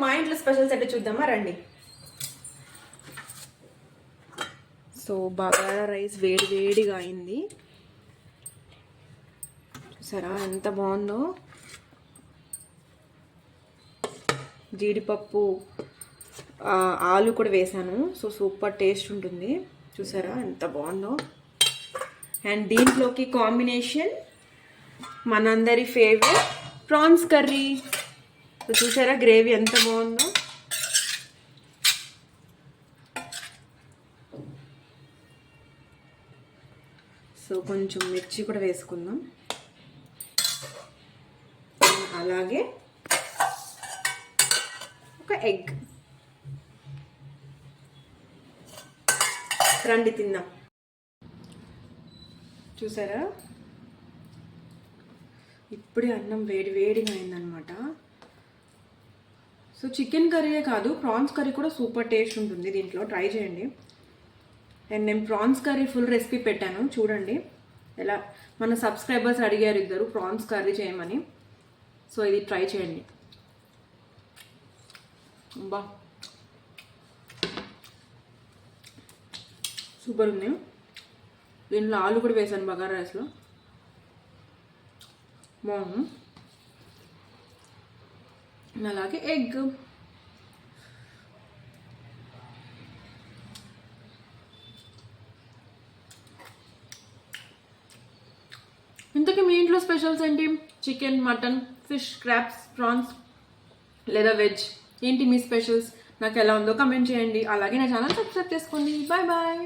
మా ఇంట్లో స్పెషల్స్ అంటే చూద్దామా రండి. సో బగారా రైస్ వేడి వేడిగా అయింది. చూసారా ఎంత బాగుందో. జీడిపప్పు ఆలు కూడా వేసాను. సో సూపర్ టేస్ట్ ఉంటుంది. చూసారా ఎంత బాగుందో. అండ్ దీంట్లోకి కాంబినేషన్ మనందరి ఫేవరెట్ ప్రాన్స్ కర్రీ. చూసారా గ్రేవీ ఎంత బాగుందో. సో కొంచెం మిర్చి కూడా వేసుకుందాం. అలాగే ఒక ఎగ్. రండి తిందాం. చూసారా ఇప్పుడే అన్నం వేడి వేడిగా అయిందనమాట. సో చికెన్ కర్రీయే కాదు, ప్రాన్స్ కర్రీ కూడా సూపర్ టేస్ట్ ఉంటుంది దీంట్లో. ట్రై చేయండి. అండ్ నేను ప్రాన్స్ కర్రీ ఫుల్ రెసిపీ పెట్టాను చూడండి. ఎలా మన సబ్స్క్రైబర్స్ అడిగారు ఇద్దరు ప్రాన్స్ కర్రీ చేయమని. సో ఇది ట్రై చేయండి. బా సూపర్ ఉంది. దీంట్లో ఆలు కూడా వేసాను బగారా రైస్లో. బాగుంది. అలాగే ఎగ్. ఇంతకీ మీ ఇంట్లో స్పెషల్స్ ఏంటి? Chicken, mutton, fish, crabs, prawns లేదా వెజ్ ఏంటి మీ స్పెషల్స్? నాకు ఎలా ఉందో కమెంట్ చేయండి. అలాగే నా ఛానల్ సబ్స్క్రైబ్ చేసుకోండి. Bye bye.